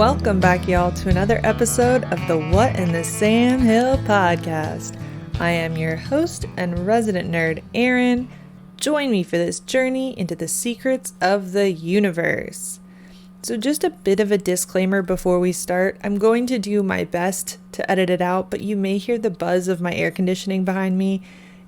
Welcome back, y'all, to another episode of the What in the Sam Hill podcast. I am your host and resident nerd, Aaron. Join me for this journey into the secrets of the universe. So just a bit of a disclaimer before we start. I'm going to do my best to edit it out, but you may hear the buzz of my air conditioning behind me.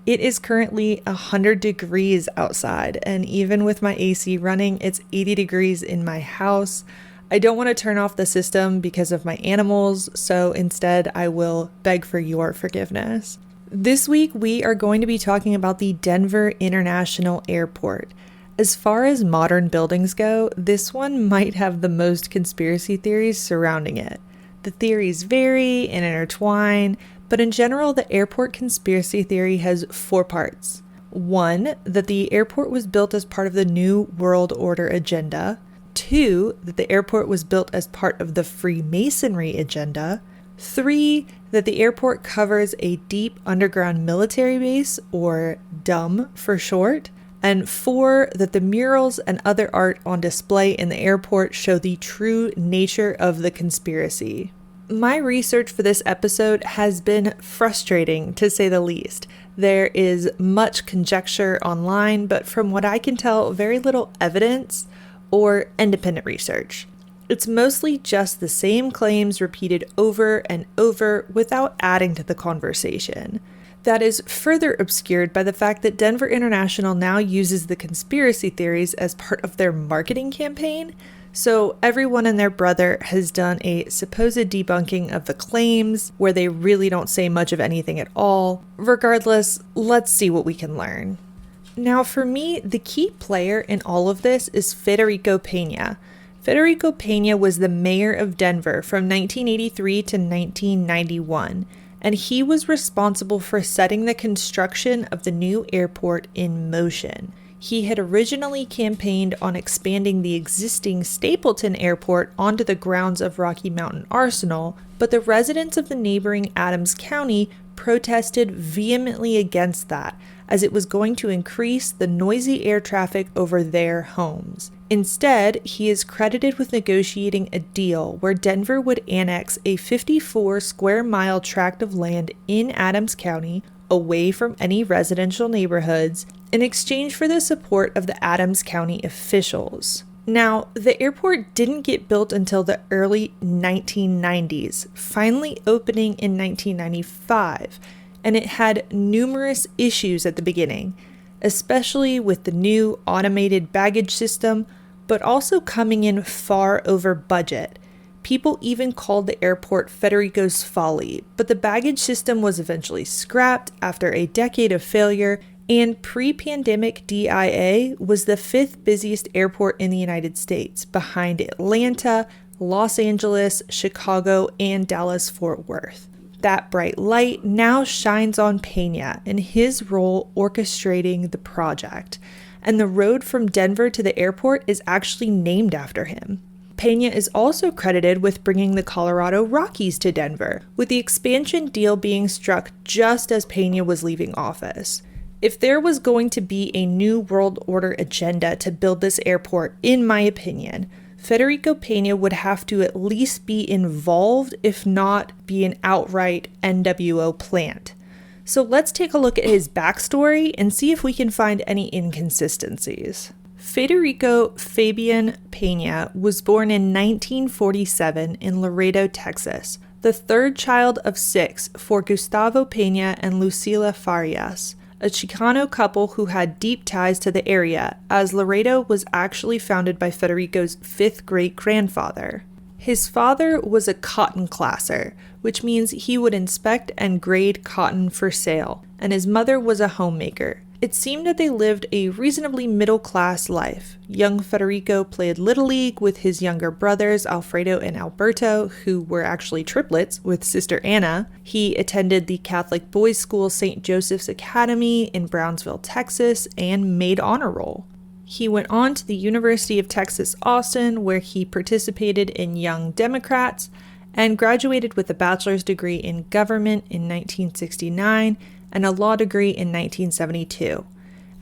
It is currently 100 degrees outside, and even with my AC running, it's 80 degrees in my house. I don't want to turn off the system because of my animals, so instead I will beg for your forgiveness. This week we are going to be talking about the Denver International Airport. As far as modern buildings go, this one might have the most conspiracy theories surrounding it. The theories vary and intertwine, but in general the airport conspiracy theory has 4 parts. 1, that the airport was built as part of the New World Order agenda. 2, that the airport was built as part of the Freemasonry agenda. 3, that the airport covers a deep underground military base, or DUM for short. And 4, that the murals and other art on display in the airport show the true nature of the conspiracy. My research for this episode has been frustrating, to say the least. There is much conjecture online, but from what I can tell, very little evidence or independent research. It's mostly just the same claims repeated over and over without adding to the conversation. That is further obscured by the fact that Denver International now uses the conspiracy theories as part of their marketing campaign, so everyone and their brother has done a supposed debunking of the claims where they really don't say much of anything at all. Regardless, let's see what we can learn. Now, for me, the key player in all of this is Federico Peña. Federico Peña was the mayor of Denver from 1983 to 1991, and he was responsible for setting the construction of the new airport in motion. He had originally campaigned on expanding the existing Stapleton Airport onto the grounds of Rocky Mountain Arsenal, but the residents of the neighboring Adams County protested vehemently against that, as it was going to increase the noisy air traffic over their homes. Instead, he is credited with negotiating a deal where Denver would annex a 54 square mile tract of land in Adams County away from any residential neighborhoods in exchange for the support of the Adams County officials. Now, the airport didn't get built until the early 1990s, finally opening in 1995, and it had numerous issues at the beginning, especially with the new automated baggage system, but also coming in far over budget. People even called the airport Federico's Folly, but the baggage system was eventually scrapped after a decade of failure, and pre-pandemic DIA was the 5th busiest airport in the United States, behind Atlanta, Los Angeles, Chicago, and Dallas-Fort Worth. That bright light now shines on Peña and his role orchestrating the project, and the road from Denver to the airport is actually named after him. Peña is also credited with bringing the Colorado Rockies to Denver, with the expansion deal being struck just as Peña was leaving office. If there was going to be a New World Order agenda to build this airport, in my opinion, Federico Peña would have to at least be involved, if not be an outright NWO plant. So let's take a look at his backstory and see if we can find any inconsistencies. Federico Fabian Peña was born in 1947 in Laredo, Texas, the 3rd child of 6 for Gustavo Peña and Lucila Farias, a Chicano couple who had deep ties to the area, as Laredo was actually founded by Federico's 5th great-grandfather. His father was a cotton classer, which means he would inspect and grade cotton for sale, and his mother was a homemaker. It seemed that they lived a reasonably middle-class life. Young Federico played Little League with his younger brothers, Alfredo and Alberto, who were actually triplets with sister Anna. He attended the Catholic boys' school St. Joseph's Academy in Brownsville, Texas, and made honor roll. He went on to the University of Texas, Austin, where he participated in Young Democrats and graduated with a bachelor's degree in government in 1969 and a law degree in 1972.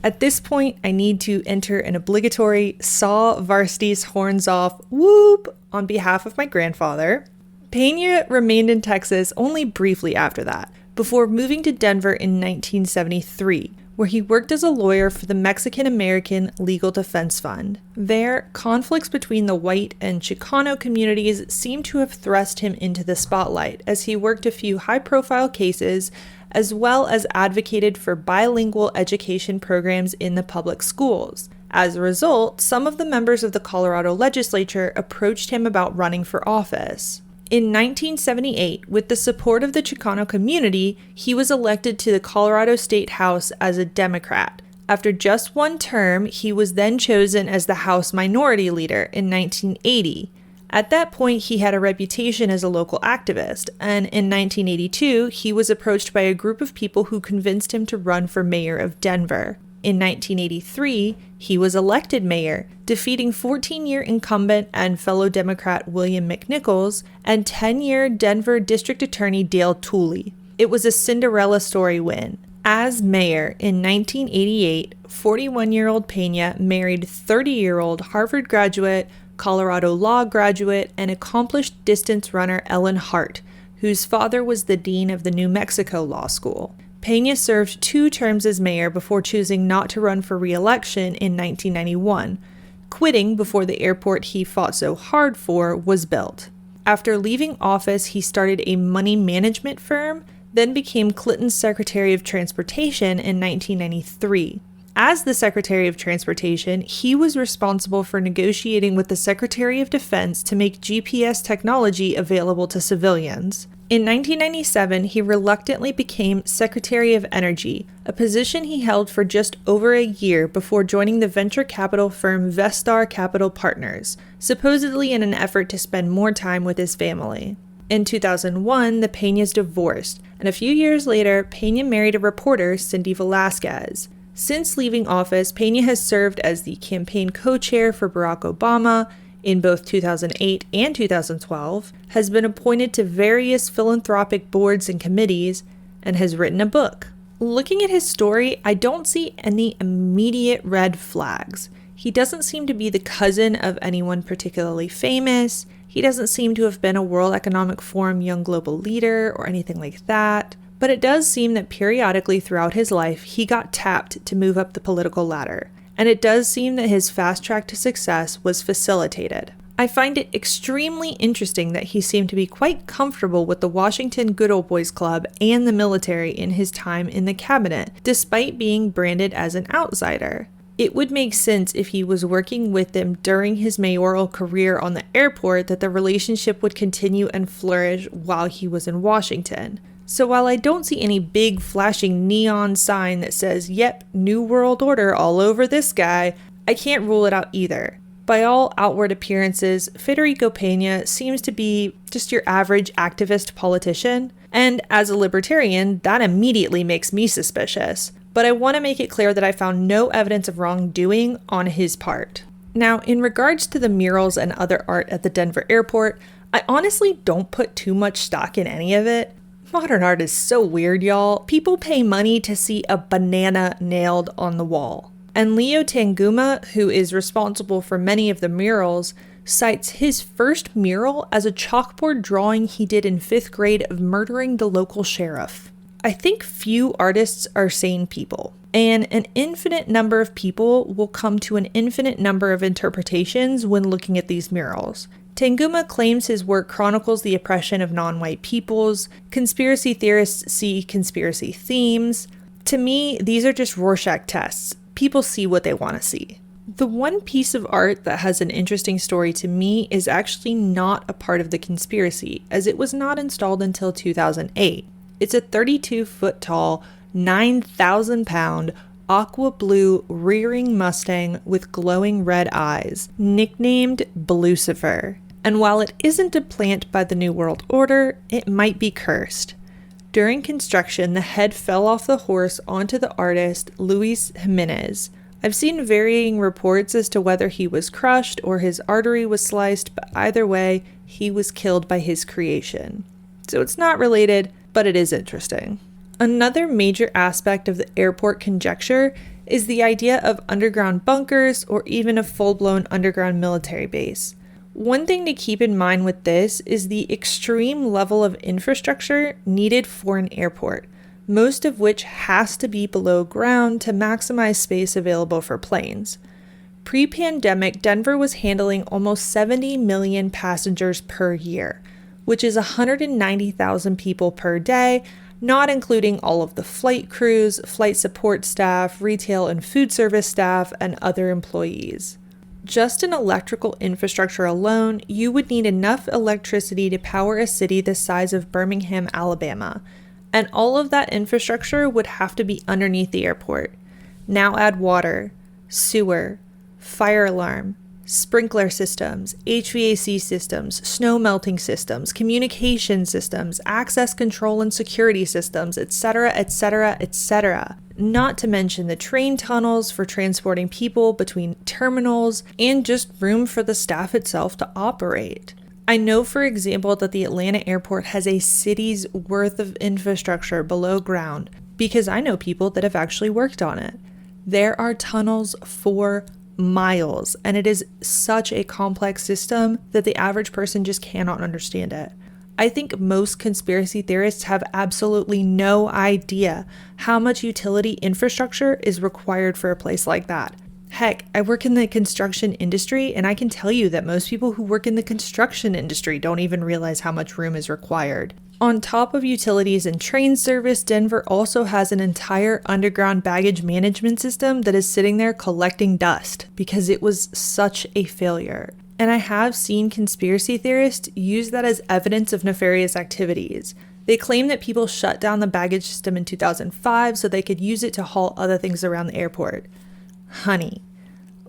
At this point, I need to enter an obligatory saw varsity's horns off whoop on behalf of my grandfather. Pena remained in Texas only briefly after that, before moving to Denver in 1973, where he worked as a lawyer for the Mexican-American Legal Defense Fund. There, conflicts between the white and Chicano communities seemed to have thrust him into the spotlight as he worked a few high-profile cases, as well as advocated for bilingual education programs in the public schools. As a result, some of the members of the Colorado legislature approached him about running for office. In 1978, with the support of the Chicano community, he was elected to the Colorado State House as a Democrat. After just one term, he was then chosen as the House Minority Leader in 1980. At that point, he had a reputation as a local activist, and in 1982, he was approached by a group of people who convinced him to run for mayor of Denver. In 1983, he was elected mayor, defeating 14-year incumbent and fellow Democrat William McNichols and 10-year Denver District Attorney Dale Tooley. It was a Cinderella story win. As mayor in 1988, 41-year-old Pena married 30-year-old Harvard graduate, Colorado law graduate, and accomplished distance runner Ellen Hart, whose father was the dean of the New Mexico Law School. Pena served 2 terms as mayor before choosing not to run for re-election in 1991, quitting before the airport he fought so hard for was built. After leaving office, he started a money management firm, then became Clinton's Secretary of Transportation in 1993. As the Secretary of Transportation, he was responsible for negotiating with the Secretary of Defense to make GPS technology available to civilians. In 1997, he reluctantly became Secretary of Energy, a position he held for just over a year before joining the venture capital firm Vestar Capital Partners, supposedly in an effort to spend more time with his family. In 2001, the Penas divorced, and a few years later, Pena married a reporter, Cindy Velasquez. Since leaving office, Pena has served as the campaign co-chair for Barack Obama in both 2008 and 2012, has been appointed to various philanthropic boards and committees, and has written a book. Looking at his story, I don't see any immediate red flags. He doesn't seem to be the cousin of anyone particularly famous. He doesn't seem to have been a World Economic Forum young global leader or anything like that. But it does seem that periodically throughout his life, he got tapped to move up the political ladder. And it does seem that his fast track to success was facilitated. I find it extremely interesting that he seemed to be quite comfortable with the Washington Good Old Boys Club and the military in his time in the cabinet, despite being branded as an outsider. It would make sense if he was working with them during his mayoral career on the airport that the relationship would continue and flourish while he was in Washington. So while I don't see any big flashing neon sign that says, yep, New World Order all over this guy, I can't rule it out either. By all outward appearances, Federico Pena seems to be just your average activist politician, and as a libertarian, that immediately makes me suspicious. But I want to make it clear that I found no evidence of wrongdoing on his part. Now, in regards to the murals and other art at the Denver airport, I honestly don't put too much stock in any of it. Modern art is so weird, y'all. People pay money to see a banana nailed on the wall. And Leo Tanguma, who is responsible for many of the murals, cites his first mural as a chalkboard drawing he did in 5th grade of murdering the local sheriff. I think few artists are sane people, and an infinite number of people will come to an infinite number of interpretations when looking at these murals. Tanguma claims his work chronicles the oppression of non-white peoples. Conspiracy theorists see conspiracy themes. To me, these are just Rorschach tests. People see what they want to see. The one piece of art that has an interesting story to me is actually not a part of the conspiracy, as it was not installed until 2008. It's a 32-foot tall, 9,000-pound, aqua blue rearing Mustang with glowing red eyes, nicknamed Blucifer. And while it isn't a plant by the New World Order, it might be cursed. During construction, the head fell off the horse onto the artist, Luis Jimenez. I've seen varying reports as to whether he was crushed or his artery was sliced, but either way, he was killed by his creation. So it's not related, but it is interesting. Another major aspect of the airport conjecture is the idea of underground bunkers or even a full-blown underground military base. One thing to keep in mind with this is the extreme level of infrastructure needed for an airport, most of which has to be below ground to maximize space available for planes. Pre-pandemic, Denver was handling almost 70 million passengers per year, which is 190,000 people per day, not including all of the flight crews, flight support staff, retail and food service staff, and other employees. Just in electrical infrastructure alone, you would need enough electricity to power a city the size of Birmingham, Alabama, and all of that infrastructure would have to be underneath the airport. Now add water, sewer, fire alarm, sprinkler systems, HVAC systems, snow melting systems, communication systems, access control and security systems, etc., etc., etc. Not to mention the train tunnels for transporting people between terminals and just room for the staff itself to operate. I know, for example, that the Atlanta airport has a city's worth of infrastructure below ground because I know people that have actually worked on it. There are tunnels for miles, and it is such a complex system that the average person just cannot understand it. I think most conspiracy theorists have absolutely no idea how much utility infrastructure is required for a place like that. Heck, I work in the construction industry, and I can tell you that most people who work in the construction industry don't even realize how much room is required. On top of utilities and train service, Denver also has an entire underground baggage management system that is sitting there collecting dust because it was such a failure. And I have seen conspiracy theorists use that as evidence of nefarious activities. They claim that people shut down the baggage system in 2005 so they could use it to haul other things around the airport. Honey,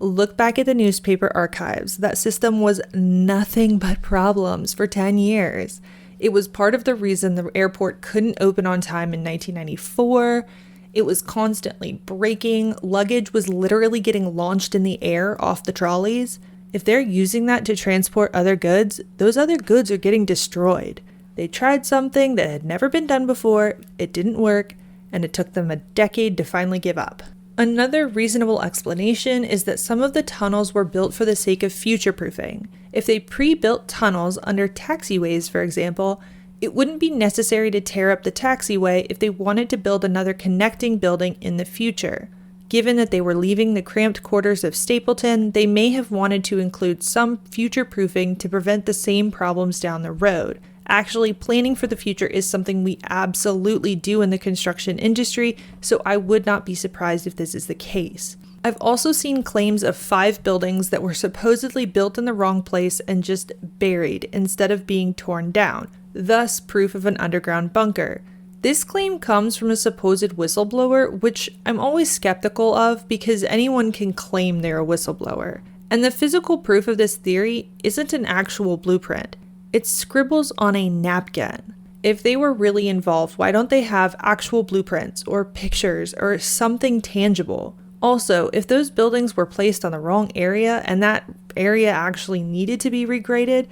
look back at the newspaper archives. That system was nothing but problems for 10 years. It was part of the reason the airport couldn't open on time in 1994. It was constantly breaking. Luggage was literally getting launched in the air off the trolleys. If they're using that to transport other goods, those other goods are getting destroyed. They tried something that had never been done before, it didn't work, and it took them a decade to finally give up. Another reasonable explanation is that some of the tunnels were built for the sake of future-proofing. If they pre-built tunnels under taxiways, for example, it wouldn't be necessary to tear up the taxiway if they wanted to build another connecting building in the future. Given that they were leaving the cramped quarters of Stapleton, they may have wanted to include some future-proofing to prevent the same problems down the road. Actually, planning for the future is something we absolutely do in the construction industry, so I would not be surprised if this is the case. I've also seen claims of 5 buildings that were supposedly built in the wrong place and just buried instead of being torn down, thus proof of an underground bunker. This claim comes from a supposed whistleblower, which I'm always skeptical of because anyone can claim they're a whistleblower. And the physical proof of this theory isn't an actual blueprint. It's scribbles on a napkin. If they were really involved, why don't they have actual blueprints or pictures or something tangible? Also, if those buildings were placed on the wrong area and that area actually needed to be regraded,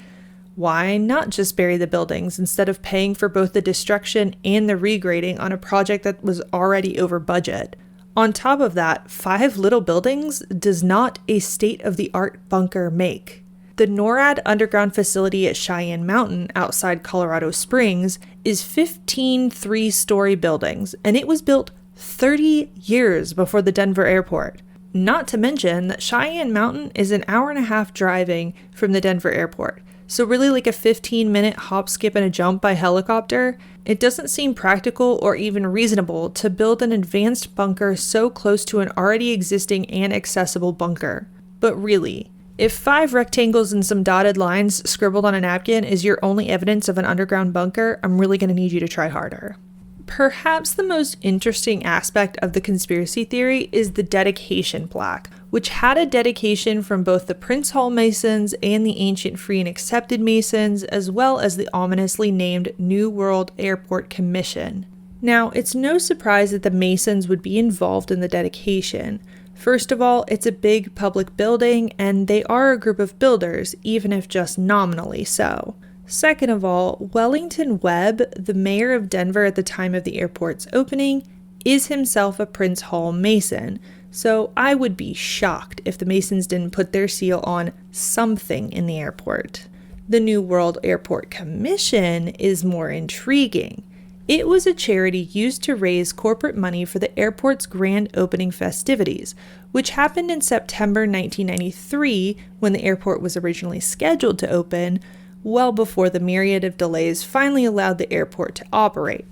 why not just bury the buildings instead of paying for both the destruction and the regrading on a project that was already over budget? On top of that, 5 little buildings does not a state-of-the-art bunker make. The NORAD underground facility at Cheyenne Mountain outside Colorado Springs is 15 3-story buildings, and it was built 30 years before the Denver airport. Not to mention that Cheyenne Mountain is an hour-and-a-half driving from the Denver airport, so really like a 15-minute hop, skip, and a jump by helicopter. It doesn't seem practical or even reasonable to build an advanced bunker so close to an already existing and accessible bunker. But really, if 5 rectangles and some dotted lines scribbled on a napkin is your only evidence of an underground bunker, I'm really going to need you to try harder. Perhaps the most interesting aspect of the conspiracy theory is the dedication plaque, which had a dedication from both the Prince Hall Masons and the Ancient Free and Accepted Masons, as well as the ominously named New World Airport Commission. Now, it's no surprise that the Masons would be involved in the dedication. First of all, it's a big public building, and they are a group of builders, even if just nominally so. Second of all, Wellington Webb, the mayor of Denver at the time of the airport's opening, is himself a Prince Hall Mason, so I would be shocked if the Masons didn't put their seal on something in the airport. The New World Airport Commission is more intriguing. It was a charity used to raise corporate money for the airport's grand opening festivities, which happened in September 1993 when the airport was originally scheduled to open, well before the myriad of delays finally allowed the airport to operate.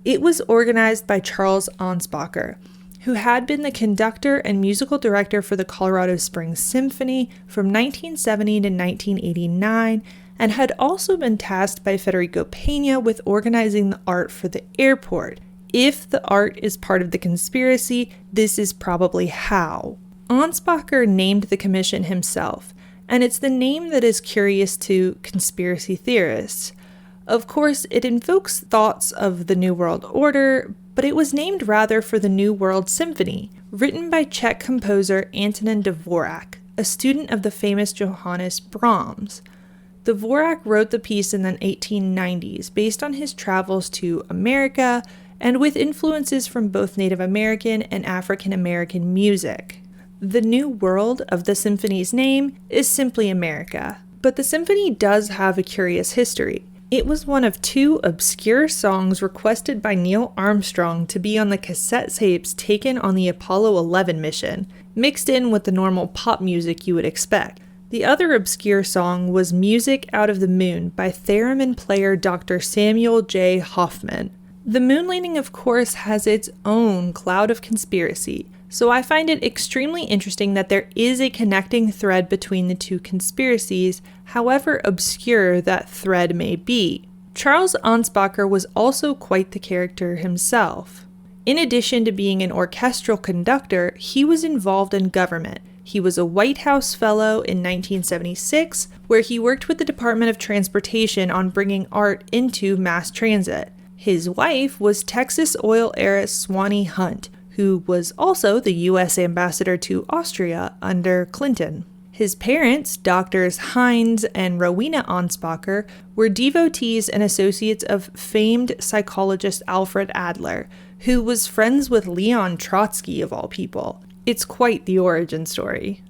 It was organized by Charles Ansbacher, who had been the conductor and musical director for the Colorado Springs Symphony from 1970 to 1989, and had also been tasked by Federico Pena with organizing the art for the airport. If the art is part of the conspiracy, this is probably how. Ansbacher named the commission himself, and it's the name that is curious to conspiracy theorists. Of course, it invokes thoughts of the New World Order, but it was named rather for the New World Symphony, written by Czech composer Antonín Dvořák, a student of the famous Johannes Brahms. Dvořák wrote the piece in the 1890s based on his travels to America and with influences from both Native American and African American music. The New World of the symphony's name is simply America, but the symphony does have a curious history. It was one of 2 obscure songs requested by Neil Armstrong to be on the cassette tapes taken on the Apollo 11 mission, mixed in with the normal pop music you would expect. The other obscure song was Music Out of the Moon by theremin player Dr. Samuel J. Hoffman. The moon landing, of course, has its own cloud of conspiracy, so I find it extremely interesting that there is a connecting thread between the 2 conspiracies, however obscure that thread may be. Charles Ansbacher was also quite the character himself. In addition to being an orchestral conductor, he was involved in government. He was a White House Fellow in 1976, where he worked with the Department of Transportation on bringing art into mass transit. His wife was Texas oil heiress Swanee Hunt, who was also the U.S. ambassador to Austria under Clinton. His parents, Drs. Heinz and Rowena Ansbacher, were devotees and associates of famed psychologist Alfred Adler, who was friends with Leon Trotsky of all people. It's quite the origin story.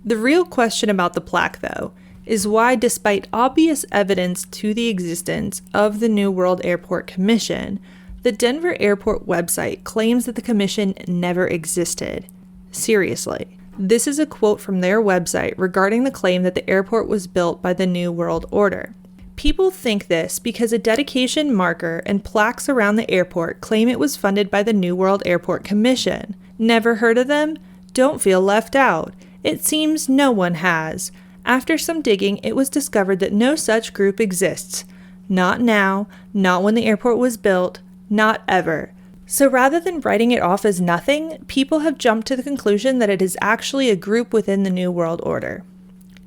The real question about the plaque, though, is why, despite obvious evidence to the existence of the New World Airport Commission, the Denver Airport website claims that the commission never existed. Seriously. This is a quote from their website regarding the claim that the airport was built by the New World Order. People think this because a dedication marker and plaques around the airport claim it was funded by the New World Airport Commission. Never heard of them? Don't feel left out. It seems no one has. After some digging, it was discovered that no such group exists. Not now, not when the airport was built, not ever. So rather than writing it off as nothing, people have jumped to the conclusion that it is actually a group within the New World Order.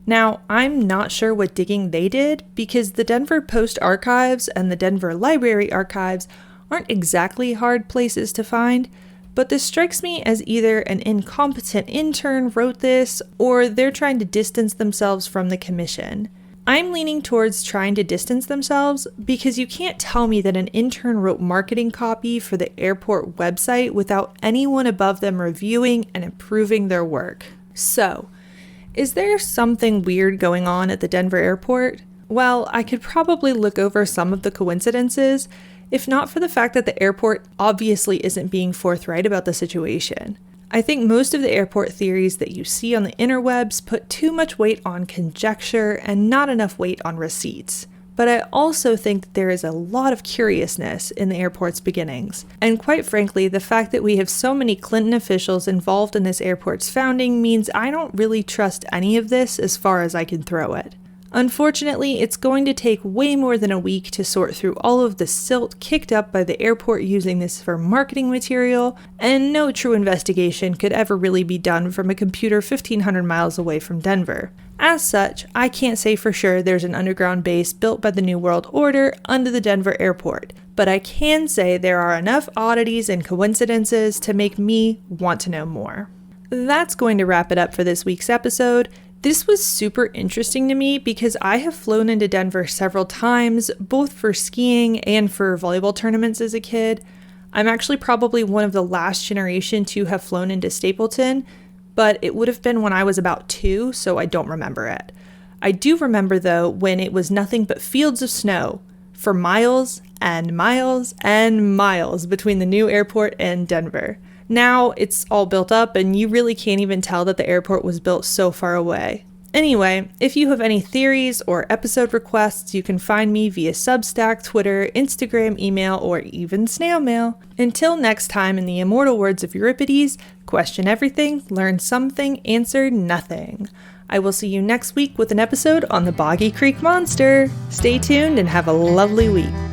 Now, I'm not sure what digging they did, because the Denver Post Archives and the Denver Library Archives aren't exactly hard places to find, but this strikes me as either an incompetent intern wrote this, or they're trying to distance themselves from the commission. I'm leaning towards trying to distance themselves because you can't tell me that an intern wrote marketing copy for the airport website without anyone above them reviewing and approving their work. So, is there something weird going on at the Denver airport? Well, I could probably look over some of the coincidences, if not for the fact that the airport obviously isn't being forthright about the situation. I think most of the airport theories that you see on the interwebs put too much weight on conjecture and not enough weight on receipts. But I also think that there is a lot of curiousness in the airport's beginnings. And quite frankly, the fact that we have so many Clinton officials involved in this airport's founding means I don't really trust any of this as far as I can throw it. Unfortunately, it's going to take way more than a week to sort through all of the silt kicked up by the airport using this for marketing material, and no true investigation could ever really be done from a computer 1,500 miles away from Denver. As such, I can't say for sure there's an underground base built by the New World Order under the Denver airport, but I can say there are enough oddities and coincidences to make me want to know more. That's going to wrap it up for this week's episode. This was super interesting to me because I have flown into Denver several times, both for skiing and for volleyball tournaments as a kid. I'm actually probably one of the last generation to have flown into Stapleton, but it would have been when I was about 2, so I don't remember it. I do remember, though, when it was nothing but fields of snow for miles and miles and miles between the new airport and Denver. Now it's all built up and you really can't even tell that the airport was built so far away. Anyway, if you have any theories or episode requests, you can find me via Substack, Twitter, Instagram, email, or even snail mail. Until next time, in the immortal words of Euripides, question everything, learn something, answer nothing. I will see you next week with an episode on the Boggy Creek Monster. Stay tuned and have a lovely week.